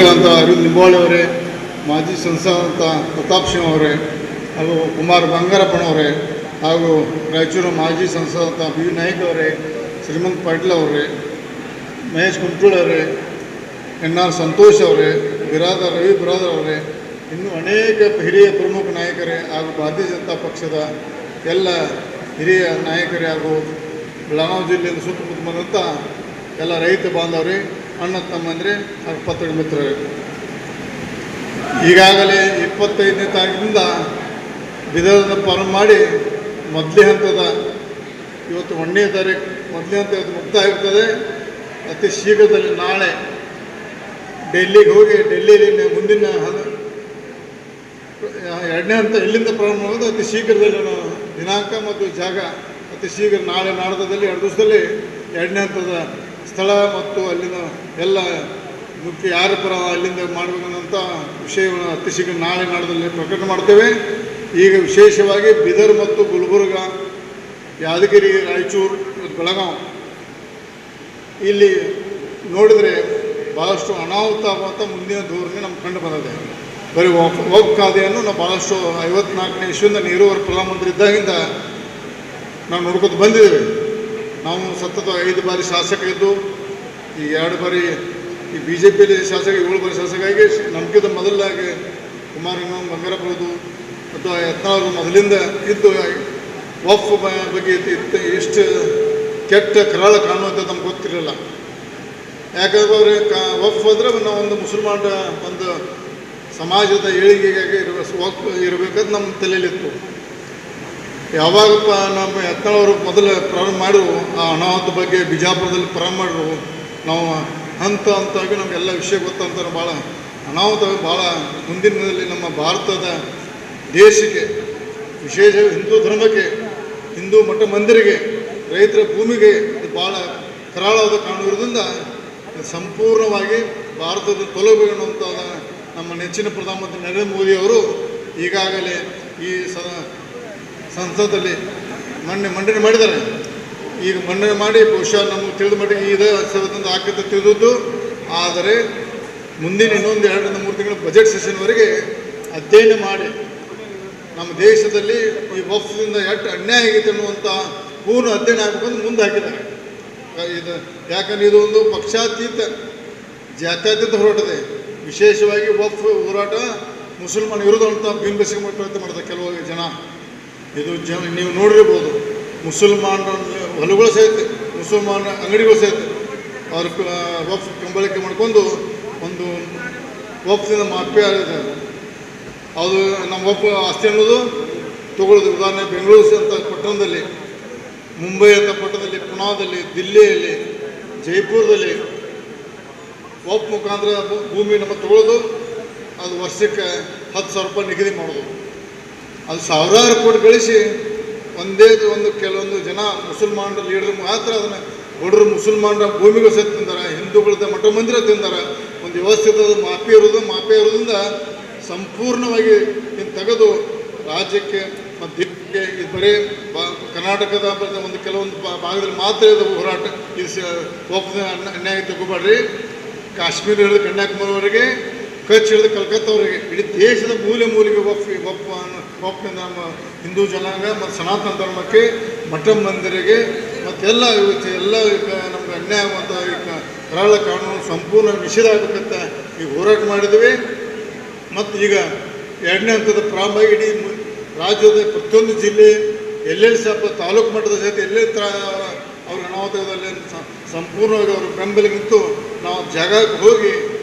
ಹಿರಿಯರಂತ ಅರವಿಂದ್ ನಿಂಬಾವಳಿ ಅವರೇ, ಮಾಜಿ ಸಂಸದಂತ ಪ್ರತಾಪ್ ಸಿಂಹ ಅವರೇ, ಹಾಗೂ ಕುಮಾರ್ ಬಂಗಾರಪ್ಪನವರೇ, ಹಾಗೂ ರಾಯಚೂರು ಮಾಜಿ ಸಂಸದಂತ ಬಿ ನಾಯ್ಕ ಅವರೇ, ಶ್ರೀಮಂತ್ ಪಾಟೀಲ್ ಅವರೇ, ಮಹೇಶ್ ಕುಂಟೂಳ್ ಅವರೇ, ಎನ್ ಆರ್ ಸಂತೋಷ್ ಅವರೇ, ರವಿ ಬಿರಾದರ್ ಅವರೇ, ಇನ್ನೂ ಅನೇಕ ಹಿರಿಯ ಪ್ರಮುಖ ನಾಯಕರೇ ಹಾಗೂ ಭಾರತೀಯ ಜನತಾ ಪಕ್ಷದ ಎಲ್ಲ ಹಿರಿಯ ನಾಯಕರೇ ಹಾಗೂ ಬೆಳಗಾವಿ ಜಿಲ್ಲೆಯಿಂದ ಸುತ್ತಮುತ್ತ ಬಂದಂಥ ಎಲ್ಲ ರೈತ ಬಾಂಧವರೇ, ಅಣ್ಣ ತಮ್ಮಂದರೆ ಹಾಗೂ ಪತ್ರಿಕೆ ಮಿತ್ರರೇ, ಈಗಾಗಲೇ 25ನೇ ತಾರೀಕಿನಿಂದ ಬಿದರನ್ನು ಪ್ರಾರಂಭ ಮಾಡಿ ಮೊದಲನೇ ಹಂತದ ಇವತ್ತು 1ನೇ ತಾರೀಕು ಮೊದಲನೇ ಹಂತ ಇವತ್ತು ಮುಕ್ತಾಯ ಇರ್ತದೆ. ಅತಿ ಶೀಘ್ರದಲ್ಲಿ ನಾಳೆ ಡೆಲ್ಲಿಗೆ ಹೋಗಿ ಡೆಲ್ಲಿಯಲ್ಲಿ ಮುಂದಿನ 2ನೇ ಹಂತ ಇಲ್ಲಿಂದ ಪ್ರಾರಂಭ ಮಾಡೋದು. ಅತಿ ಶೀಘ್ರದಲ್ಲಿ ದಿನಾಂಕ ಮತ್ತು ಜಾಗ ಅತಿ ಶೀಘ್ರ ನಾಳೆ ನಾಡ್ದದಲ್ಲಿ 2 ದಿವಸದಲ್ಲಿ 2ನೇ ಹಂತದ ಸ್ಥಳ ಮತ್ತು ಅಲ್ಲಿನ ಎಲ್ಲ ಮುಖ್ಯ ಯಾರ ಪರ ಅಲ್ಲಿಂದ ಮಾಡಬೇಕನ್ನೋಂಥ ವಿಷಯವನ್ನು ಅತಿ ಶೀಘ್ರ ನಾಳೆ ನಾಡ್ದಲ್ಲಿ ಪ್ರಕಟ ಮಾಡ್ತೇವೆ. ಈಗ ವಿಶೇಷವಾಗಿ ಬೀದರ್ ಮತ್ತು ಗುಲ್ಬರ್ಗ, ಯಾದಗಿರಿ, ರಾಯಚೂರು, ಬೆಳಗಾವಿ ಇಲ್ಲಿ ನೋಡಿದರೆ ಭಾಳಷ್ಟು ಅನಾಹುತ ಆಗುವಂಥ ಮುಂದಿನ ಧೋರಣೆ ನಮ್ಗೆ ಕಂಡು ಬಂದಿದೆ. ಬರೀ ವಕ್ಫ್ ಕಾಯ್ದೆಯನ್ನು ನಾವು ಭಾಳಷ್ಟು 54ನೇ ಇಸ್ವಿಯಿಂದ ನೆಹರು ಪ್ರಧಾನಮಂತ್ರಿ ಇದ್ದಾಗಿಂದ ನಾವು ನೋಡ್ಕೊತ ಬಂದಿದ್ದೇವೆ. ನಾವು ಸತತ 5 ಬಾರಿ ಶಾಸಕ ಇದ್ದು, ಈ 2 ಬಾರಿ ಈ ಬಿ ಜೆ ಪಿಯಲ್ಲಿ ಶಾಸಕ, 7 ಬಾರಿ ಶಾಸಕಾಗಿ ನಮ್ಗಿಂತ ಮೊದಲಾಗಿ ಕುಮಾರ್ ಬಂಗಾರಪ್ಪರದು ಅಥವಾ ಯತ್ನಾಳ್ ಮೊದಲಿಂದ ಇದ್ದು ವಕ್ಫ್ ಬಗ್ಗೆ ಎಷ್ಟು ಕೆಟ್ಟ ಕರಾಳ ಕಾಣುವಂಥ ನಮ್ಗೆ ಗೊತ್ತಿರಲಿಲ್ಲ. ಯಾಕಂದ್ರೆ ವಕ್ಫ್ ಅಂದರೆ ನಾವು ಒಂದು ಮುಸಲ್ಮಾನರ ಒಂದು ಸಮಾಜದ ಏಳಿಗೆಗಾಗಿ ಇರಬೇಕಂತ ನಮ್ಮ ತಲೆಯಲ್ಲಿತ್ತು. ಯಾವಾಗಪ್ಪ ನಮ್ಮ ಯತ್ನಾಳವರು ಮೊದಲು ಪ್ರಾರಂಭ ಮಾಡಿದ್ರು, ಆ ಅನಾಹುತ ಬಗ್ಗೆ ಬಿಜಾಪುರದಲ್ಲಿ ಪ್ರಾರಂಭ ಮಾಡಿದ್ರು, ನಾವು ಹಂತ ಹಂತವಾಗಿ ನಮಗೆಲ್ಲ ವಿಷಯ ಗೊತ್ತಂತಾರೆ. ಭಾಳ ಅನಾಹುತ ಭಾಳ ಮುಂದಿನದಲ್ಲಿ ನಮ್ಮ ಭಾರತದ ದೇಶಕ್ಕೆ, ವಿಶೇಷ ಹಿಂದೂ ಧರ್ಮಕ್ಕೆ, ಹಿಂದೂ ಮಠ ಮಂದಿರಿಗೆ, ರೈತರ ಭೂಮಿಗೆ ಇದು ಭಾಳ ಕರಾಳವಾದ ಕಾಣುವುದರಿಂದ ಸಂಪೂರ್ಣವಾಗಿ ಭಾರತದ ತೊಲಗಬೇಕನ್ನುವಂಥ ನಮ್ಮ ನೆಚ್ಚಿನ ಪ್ರಧಾನಮಂತ್ರಿ ನರೇಂದ್ರ ಮೋದಿಯವರು ಈಗಾಗಲೇ ಈ ಸಂಸದಲ್ಲಿ ಮಂಡನೆ ಮಾಡಿದ್ದಾರೆ. ಈಗ ಮಂಡನೆ ಮಾಡಿ ಬಹುಶಃ ನಮಗೆ ತಿಳಿದ ಮಟ್ಟಿಗೆ ಇದೇ ಸಭೆಯಿಂದ ಆಕೃತಿ ತಿಳಿದದ್ದು. ಆದರೆ ಮುಂದಿನ ಇನ್ನೊಂದು 2-3 ತಿಂಗಳ ಬಜೆಟ್ ಸೆಷನ್ವರೆಗೆ ಅಧ್ಯಯನ ಮಾಡಿ ನಮ್ಮ ದೇಶದಲ್ಲಿ ಈ ವಕ್ಫ್ದಿಂದ ಎಷ್ಟು ಅನ್ಯಾಯ ಆಗಿದೆ ಅನ್ನುವಂಥ ಪೂರ್ಣ ಅಧ್ಯಯನ ಆಗಬೇಕಂತ ಮುಂದೆ ಹಾಕಿದ್ದಾರೆ. ಇದು ಯಾಕಂದರೆ ಇದು ಒಂದು ಪಕ್ಷಾತೀತ ಜಾತ್ಯತೀತ ಹೋರಾಟದೆ. ವಿಶೇಷವಾಗಿ ವಕ್ಫ್ ಹೋರಾಟ ಮುಸಲ್ಮಾನ ವಿರುದ್ಧ ಅಂತ ಬಿಂಬಿಸಿಕೊಂಡು ಪ್ರಯತ್ನ ಮಾಡ್ತಾರೆ ಕೆಲವು ಜನ. ಇದು ನೀವು ನೋಡಿರ್ಬೋದು, ಮುಸಲ್ಮಾನರ ಹೊಲಗಳು ಸಹಿತ, ಮುಸಲ್ಮಾನರ ಅಂಗಡಿಗಳು ಸಹಿತ ಅವ್ರ ವಕ್ಫ್ ಕಂಬಳಿಕೆ ಮಾಡ್ಕೊಂಡು ಒಂದು ವಕ್ಫ್ದಿಂದ ಮಾಫಿಯಾ ಇದೆ. ಅದು ನಮ್ಮ ವಕ್ಫ್ ಆಸ್ತಿ ಅನ್ನೋದು ತಗೊಳ್ಳೋದು. ಉದಾಹರಣೆ ಬೆಂಗಳೂರು ಅಂತ ಪಟ್ಟಣದಲ್ಲಿ, ಮುಂಬೈ ಅಂತ ಪಟ್ಟಣದಲ್ಲಿ, ಪುಣಾದಲ್ಲಿ, ದಿಲ್ಲಿಯಲ್ಲಿ, ಜೈಪುರದಲ್ಲಿ ವಕ್ಫ್ ಮುಖಾಂತರ ಭೂಮಿ ನಮ್ಮ ತಗೊಳ್ಳೋದು. ಅದು ವರ್ಷಕ್ಕೆ 10,000 ರೂಪಾಯಿ ನಿಗದಿ ಮಾಡೋದು. ಅದು ಸಾವಿರಾರು ಕೋಟಿ ಗಳಿಸಿ ಕೆಲವೊಂದು ಜನ ಮುಸಲ್ಮಾನರ ಲೀಡರ್ ಮಾತ್ರ ಅದನ್ನು ಬಡವರು ಮುಸಲ್ಮಾನರ ಭೂಮಿಗಳು ಸಹ ತಿಂದಾರೆ, ಹಿಂದೂಗಳದ ಮಠ ಮಂದಿರ ತಿಂದಾರೆ. ಒಂದು ವ್ಯವಸ್ಥಿತ ಮಾಫಿಯಾ ಇರೋದ್ರಿಂದ ಸಂಪೂರ್ಣವಾಗಿ ಇನ್ನು ತೆಗೆದು ರಾಜ್ಯಕ್ಕೆ ಮತ್ತು ದಿಕ್ಕಿಗೆ ಇದು ಬರೀ ಕರ್ನಾಟಕದ ಒಂದು ಕೆಲವೊಂದು ಭಾಗದಲ್ಲಿ ಮಾತ್ರ ಇದು ಹೋರಾಟ. ಇದು ವಕ್ಫ್ ಅನ್ಯಾಯ ತಗೋಬೇಡ್ರಿ. ಕಾಶ್ಮೀರ ಹಿಡಿದು ಕನ್ಯಾಕುಮಾರಿವರೆಗೆ, ಕಚ್ ಹಿಡಿದು ಕಲ್ಕತ್ತಾವರೆಗೆ ಇಡೀ ದೇಶದ ಮೂಲೆಗೆ ವಕ್ಫ್ನಿಂದ ನಮ್ಮ ಹಿಂದೂ ಜನಾಂಗ ಮತ್ತು ಸನಾತನ ಧರ್ಮಕ್ಕೆ, ಮಠ ಮಂದಿರಿಗೆ ಮತ್ತೆಲ್ಲ ಎಲ್ಲ ನಮ್ಗೆ ಅನ್ಯಾಯ ಆಗುವಂಥ ಕರಾಳ ಕಾನೂನು ಸಂಪೂರ್ಣ ನಿಷೇಧ ಆಗಬೇಕಂತ ಈಗ ಹೋರಾಟ ಮಾಡಿದ್ದೀವಿ. ಮತ್ತು ಈಗ 2ನೇ ಹಂತದ ಪ್ರಾರಂಭ ಇಡೀ ರಾಜ್ಯದ ಪ್ರತಿಯೊಂದು ಜಿಲ್ಲೆ, ಎಲ್ಲೆಲ್ಲಿ ಸ್ವಲ್ಪ ತಾಲೂಕು ಮಟ್ಟದ ಸಹಿತ ಎಲ್ಲೆಲ್ಲಿ ಅವ್ರ ಅನಾಹುತದಲ್ಲಿ ಸಂಪೂರ್ಣವಾಗಿ ಅವರು ಬೆಂಬಲ ನಿಂತು ನಾವು ಜಾಗಕ್ಕೆ ಹೋಗಿ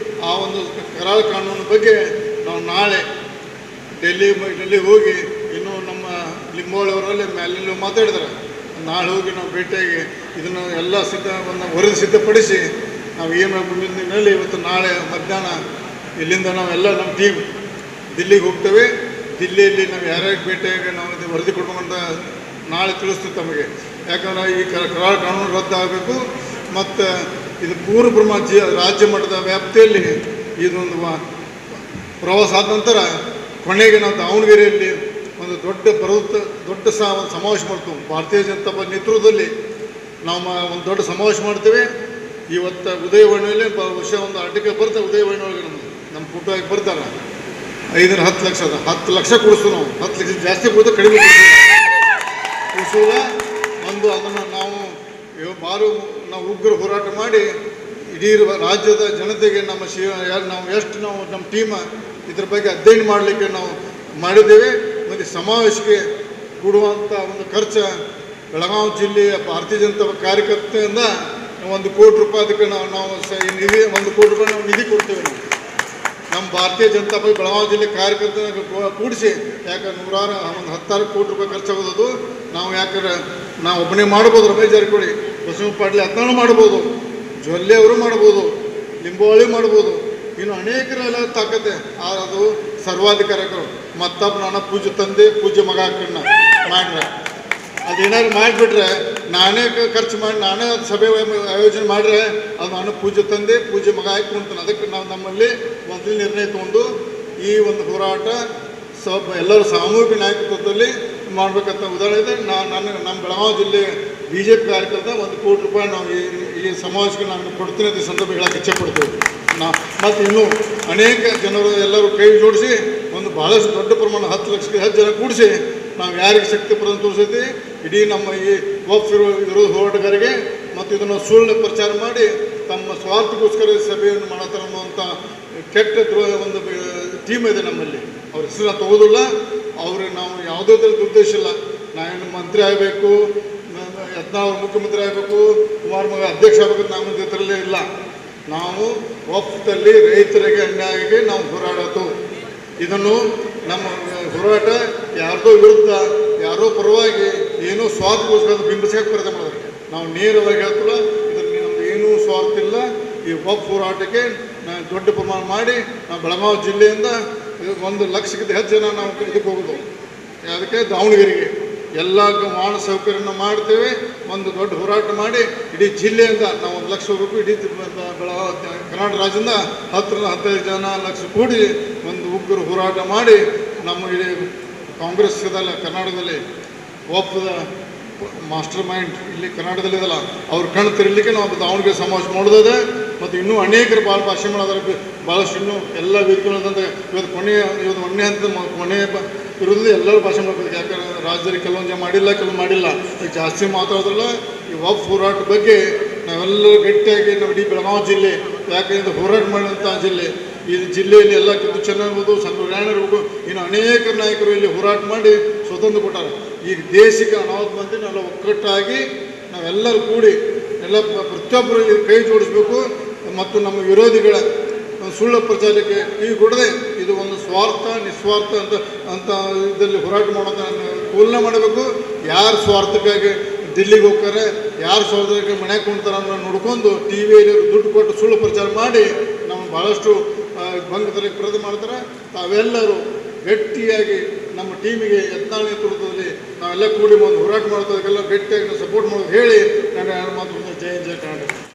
ಆ ಒಂದು ಕರಾಳ ಕಾನೂನು ಬಗ್ಗೆ ನಾವು ನಾಳೆ ಡೆಲ್ಲಿಗೆ ಹೋಗಿ, ಇನ್ನೂ ನಮ್ಮ ಲಿಂಬೋಳಿಯವರಲ್ಲಿ ಮೇಲೆಲ್ಲೂ ಮಾತಾಡಿದ್ದಾರೆ, ನಾಳೆ ಹೋಗಿ ನಾವು ಭೇಟಿಯಾಗಿ ಇದನ್ನು ಎಲ್ಲ ಒಂದು ವರದಿ ಸಿದ್ಧಪಡಿಸಿ ನಾವು ಏನು ಮುಂದಿನ ದಿನದಲ್ಲಿ ಇವತ್ತು ನಾಳೆ ಮಧ್ಯಾಹ್ನ ಇಲ್ಲಿಂದ ನಾವೆಲ್ಲ ನಮ್ಮ ಟೀಮ್ ದಿಲ್ಲಿಗೆ ಹೋಗ್ತೇವೆ. ದಿಲ್ಲಿಯಲ್ಲಿ ನಾವು ಯಾರ್ಯಾರಿಗೆ ಭೇಟಿಯಾಗಿ ನಾವು ವರದಿ ಕೊಡ್ಬೇಕಂತ ನಾಳೆ ತಿಳಿಸ್ತೀವಿ ತಮಗೆ. ಯಾಕಂದರೆ ಈ ಕರಾಳ ಕಾನೂನು ರದ್ದಾಗಬೇಕು ಮತ್ತು ಇದು ಪೂರ್ವ ರಾಜ್ಯ ಮಟ್ಟದ ವ್ಯಾಪ್ತಿಯಲ್ಲಿ ಇದೊಂದು ಪ್ರವಾಸ ಆದ ನಂತರ ಕೊನೆಗೆ ನಾವು ದಾವಣಗೆರೆಯಲ್ಲಿ ಒಂದು ದೊಡ್ಡ ಸಮಾವೇಶ ಮಾಡ್ತೀವಿ. ಭಾರತೀಯ ಜನತಾ ಪಕ್ಷ ನೇತೃತ್ವದಲ್ಲಿ ನಾವು ಒಂದು ದೊಡ್ಡ ಸಮಾವೇಶ ಮಾಡ್ತೇವೆ. ಇವತ್ತು ಉದಯವಾಣಿಯಲ್ಲಿ ಬಹುಶಃ ಒಂದು ಆರ್ಟಿಕಲ್ ಬರುತ್ತೆ ಉದಯವಾಣಿ ಒಳಗೆ ನಮ್ಮದು ನಮ್ಮ ಫೋಟೋಗೆ ಬರ್ತಾರೆ 5-10 ಲಕ್ಷ ಅದ 10 ಲಕ್ಷ ಕೊಡಿಸು ನಾವು 10 ಲಕ್ಷ ಜಾಸ್ತಿ ಕೊಡ್ತು ಕಡಿಮೆ ಕೊಡಿಸೋದ ಒಂದು ಅದನ್ನು ನಾವು ಬಾರು ನಾವು ಉಗ್ರ ಹೋರಾಟ ಮಾಡಿ ಇಡೀ ರಾಜ್ಯದ ಜನತೆಗೆ ನಮ್ಮ ನಾವು ಎಷ್ಟು ನಮ್ಮ ಟೀಮ್ ಇದ್ರ ಬಗ್ಗೆ ಅಧ್ಯಯನ ಮಾಡಲಿಕ್ಕೆ ನಾವು ಮಾಡಿದ್ದೇವೆ. ಮತ್ತು ಸಮಾವೇಶಕ್ಕೆ ಕೊಡುವಂಥ ಒಂದು ಖರ್ಚು ಬೆಳಗಾವಿ ಜಿಲ್ಲೆಯ ಭಾರತೀಯ ಜನತಾ ಕಾರ್ಯಕರ್ತೆಯಿಂದ 1 ಕೋಟಿ ರೂಪಾಯಿ ಅದಕ್ಕೆ ನಾವು ನಿಧಿ 1 ಕೋಟಿ ರೂಪಾಯಿ ನಾವು ನಿಧಿ ಕೊಡ್ತೇವೆ. ನಮ್ಮ ಭಾರತೀಯ ಜನತಾ ಪಕ್ಷ ಬೆಳಗಾವಿ ಜಿಲ್ಲೆ ಕಾರ್ಯಕರ್ತರ ಕೂಡಿಸಿ ಯಾಕಂದ್ರೆ ನೂರಾರು 10 ಕೋಟಿ ರೂಪಾಯಿ ಖರ್ಚಾಗೋದು. ನಾವು ಯಾಕಂದ್ರೆ ನಾವು ಒಬ್ಬನೇ ಮಾಡ್ಬೋದು, ರಮೇಶ್ ಜಾರಕಿಹೊಳಿ, ಬಸವರಾಜ ಪಾಟೀಲ್ ಹತ್ನಾಳು ಮಾಡ್ಬೋದು, ಜೊಲ್ಲೆ ಅವರು ಮಾಡ್ಬೋದು, ಲಿಂಬಾವಳಿ ಮಾಡ್ಬೋದು, ಇನ್ನು ಅನೇಕರೆಲ್ಲ ತಾಕತ್ತೆ. ಅದು ಸರ್ವಾಧಿಕಾರಿಗಳು ಮತ್ತೊಬ್ಬ ನಾನು ಪೂಜ್ಯ ತಂದೆ ಪೂಜ್ಯ ಮಗ ಹಾಕಣ್ಣ ಮಾಡ್ರೆ ಅದೇನಾದ್ರು ಮಾಡಿಬಿಟ್ರೆ ನಾನೇ ಖರ್ಚು ಮಾಡಿ ನಾನೇ ಸಭೆ ಆಯೋಜನೆ ಮಾಡಿದ್ರೆ ಅದು ನಾನು ಪೂಜ್ಯ ತಂದೆ ಪೂಜ್ಯ ಮಗ ಹಾಕಿ ಅದಕ್ಕೆ ನಾವು ನಮ್ಮಲ್ಲಿ ಮೊದಲು ನಿರ್ಣಯ ತಗೊಂಡು ಈ ಒಂದು ಹೋರಾಟ ಎಲ್ಲರೂ ಸಾಮೂಹಿಕ ನಾಯಕತ್ವದಲ್ಲಿ ಮಾಡಬೇಕಂತ ಉದಾಹರಣೆ ಇದೆ. ನಮ್ಮ ಬೆಳಗಾವಿ ಜಿಲ್ಲೆ BJP ಕಾರ್ಯಕರ್ತ 1 ಕೋಟಿ ರೂಪಾಯಿ ನಾವು ಈ ಸಮಾವೇಶಕ್ಕೆ ನಾನು ಕೊಡ್ತೀನಿ ಅಂತ ಸಂದರ್ಭ ಹೇಳಕ್ಕೆ ಇಚ್ಛೆ ಪಡ್ತೇವೆ. ಮತ್ತು ಇನ್ನೂ ಅನೇಕ ಜನರು ಎಲ್ಲರೂ ಕೈ ಜೋಡಿಸಿ ಒಂದು ಭಾಳಷ್ಟು ದೊಡ್ಡ ಪ್ರಮಾಣ 10 ಲಕ್ಷಕ್ಕೆ ಹೆಚ್ಚು ಜನ ಕೂಡಿಸಿ ನಾವು ಯಾರಿಗೆ ಶಕ್ತಿ ಪ್ರದಾನ ತೋರಿಸೈತಿ ಇಡೀ ನಮ್ಮ ಈ ವಕ್ಫ್ ವಿರೋಧ ಹೋರಾಟಗಾರರಿಗೆ ಮತ್ತು ಇದನ್ನು ಸುಳ್ಳು ಪ್ರಚಾರ ಮಾಡಿ ತಮ್ಮ ಸ್ವಾರ್ಥಕ್ಕೋಸ್ಕರ ಸಭೆಯನ್ನು ಮಾಡತ್ತಾರೆ ಅನ್ನುವಂಥ ಕೆಟ್ಟ ಒಂದು ಟೀಮ್ ಇದೆ ನಮ್ಮಲ್ಲಿ. ಅವ್ರ ಹೆಸರನ್ನ ತಗೋದಿಲ್ಲ. ಅವ್ರಿಗೆ ನಾವು ಯಾವುದೇ ಥರದ ಉದ್ದೇಶ ಇಲ್ಲ. ನಾವೇನು ಮಂತ್ರಿ ಆಗಬೇಕು, ಯತ್ನಾಳ್ ಮುಖ್ಯಮಂತ್ರಿ ಆಗಬೇಕು, ಕುಮಾರ್ ಮಗ ಅಧ್ಯಕ್ಷ ಆಗಬೇಕು, ನಮ್ಮ ಇದರಲ್ಲೇ ಇಲ್ಲ. ನಾವು ವಕ್ಫ್ದಲ್ಲಿ ರೈತರಿಗೆ ಅನ್ಯಾಯಕ್ಕೆ ನಾವು ಹೋರಾಡೋದು. ಇದನ್ನು ನಮ್ಮ ಹೋರಾಟ ಯಾರ್ದೋ ವಿರುದ್ಧ ಯಾರೋ ಪರವಾಗಿ ಏನೋ ಸ್ವಾರ್ಥಕ್ಕೋಸ್ಕರ ಬಿಂಬಿಸಕ್ಕೆ ಪ್ರಯತ್ನ ಮಾಡಿದ್ರೆ ನಾವು ನೇರವಾಗಿ ಹೇಳ್ತಿಲ್ಲ. ಇದರಲ್ಲಿ ನಮ್ದು ಏನೂ ಸ್ವಾರ್ಥ ಇಲ್ಲ. ಈ ವಕ್ಫ್ ಹೋರಾಟಕ್ಕೆ ದೊಡ್ಡ ಪ್ರಮಾಣ ಮಾಡಿ ನಾವು ಬೆಳಗಾವಿ ಜಿಲ್ಲೆಯಿಂದ 1 ಲಕ್ಷಕ್ಕಿಂತ ಹೆಚ್ಚು ಜನ ನಾವು ಇದಕ್ಕೆ ಹೋಗೋದು. ಅದಕ್ಕೆ ದಾವಣಗೆರೆಗೆ ಎಲ್ಲ ವಾಹನ ಸೌಕರ್ಯನ ಮಾಡ್ತೇವೆ. ಒಂದು ದೊಡ್ಡ ಹೋರಾಟ ಮಾಡಿ ಇಡೀ ಜಿಲ್ಲೆಯಿಂದ ನಾವು 1 ಲಕ್ಷ ರೂಪಾಯಿ ಇಡೀ ಬೆಳಗಾವಿ ಕರ್ನಾಟಕ ರಾಜ್ಯದಿಂದ 10-15 ಜನ ಲಕ್ಷ ಕೂಡಿ ಒಂದು ಉಗ್ರ ಹೋರಾಟ ಮಾಡಿ ನಮ್ಮ ಇಡೀ ಕಾಂಗ್ರೆಸ್ದಲ್ಲ ಕರ್ನಾಟಕದಲ್ಲಿ ವಕ್ಫ್ದ ಮಾಸ್ಟರ್ ಮೈಂಡ್ ಇಲ್ಲಿ ಕರ್ನಾಟಕದಲ್ಲಿದಲ್ಲ ಅವ್ರ ಕಣ್ಣು ತೆರಲಿಕ್ಕೆ ನಾವು ದಾವಣಗೆರೆ ಸಮಾವೇಶ ಮಾಡೋದಿದೆ. ಮತ್ತು ಇನ್ನೂ ಅನೇಕರು ಭಾಷೆ ಮಾಡೋದ್ರೆ ಭಾಳಷ್ಟು ಇನ್ನೂ ಎಲ್ಲ ವೇದಿಕೆಗಳಂತಂದರೆ ಇವತ್ತು ಒಂದನೇ ಹಂತದ ಕೊನೆಯ ವಿರುದ್ಧ ಎಲ್ಲರೂ ಭಾಷೆ ಮಾಡಬೇಕು. ಯಾಕಂದರೆ ರಾಜ್ಯದಲ್ಲಿ ಕೆಲವೊಂದು ಮಾಡಿಲ್ಲ, ಕೆಲವು ಮಾಡಿಲ್ಲ. ಈಗ ಜಾಸ್ತಿ ಮಾತಾಡೋದ್ರಲ್ಲ ಈ ವಕ್ಫ್ ಹೋರಾಟ ಬಗ್ಗೆ ನಾವೆಲ್ಲರೂ ಗಟ್ಟಿಯಾಗಿ ನಾವು ಇಡೀ ಬೆಳಗಾವಿ ಜಿಲ್ಲೆ ಯಾಕಂದ್ರೆ ಹೋರಾಟ ಮಾಡಿದಂಥ ಜಿಲ್ಲೆ. ಈ ಜಿಲ್ಲೆಯಲ್ಲಿ ಎಲ್ಲ ಕಿತ್ತು ಚೆನ್ನಾಗಿರ್ಬೋದು, ಸಂಘಟನೆಗಳಿರ್ಬೋದು, ಇನ್ನು ಅನೇಕ ನಾಯಕರು ಇಲ್ಲಿ ಹೋರಾಟ ಮಾಡಿ ಸ್ವತಂತ್ರ ಕೊಟ್ಟಾರೆ. ಈಗ ದೇಶಕ್ಕೆ ಅನಾಹುತ ಬಂದು ನಾವೆಲ್ಲ ಒಕ್ಕಟ್ಟಾಗಿ ನಾವೆಲ್ಲರೂ ಕೂಡಿ ಎಲ್ಲ ಪ್ರತಿಯೊಬ್ಬರು ಕೈ ಜೋಡಿಸ್ಬೇಕು. ಮತ್ತು ನಮ್ಮ ವಿರೋಧಿಗಳ ಸುಳ್ಳು ಪ್ರಚಾರಕ್ಕೆ ಕಿವಿ ಕೊಡದೆ ಇದು ಒಂದು ಸ್ವಾರ್ಥ ನಿಸ್ವಾರ್ಥ ಅಂತ ಇದರಲ್ಲಿ ಹೋರಾಟ ಮಾಡೋದನ್ನ ತುಲನೆ ಮಾಡಬೇಕು. ಯಾರು ಸ್ವಾರ್ಥಕ್ಕಾಗಿ ದಿಲ್ಲಿಗೆ ಹೋಗ್ತಾರೆ, ಯಾರು ಸ್ವಾರ್ಥಕ್ಕೆ ಮನೆಗೆ ಕುಣ್ತಾರೆ ಅನ್ನೋ ನೋಡ್ಕೊಂಡು TV ದುಡ್ಡು ಕೊಟ್ಟು ಸುಳ್ಳು ಪ್ರಚಾರ ಮಾಡಿ ನಾವು ಭಾಳಷ್ಟು ಭಂಗದಲ್ಲಿ ಪ್ರಯತ್ನ ಮಾಡ್ತಾರೆ. ತಾವೆಲ್ಲರೂ ಗಟ್ಟಿಯಾಗಿ ನಮ್ಮ ಟೀಮಿಗೆ ಯತ್ನಾಳ್ ನೇತೃತ್ವದಲ್ಲಿ ನಾವೆಲ್ಲ ಕೂಡಿ ಒಂದು ಹೋರಾಟ ಮಾಡೋದಕ್ಕೆಲ್ಲ ಗಟ್ಟಿಯಾಗಿ ನಾವು ಸಪೋರ್ಟ್ ಮಾಡೋದು ಹೇಳಿ ನಾನು ಮಾತು ಜಯ ಕರ್ನಾಟಕ.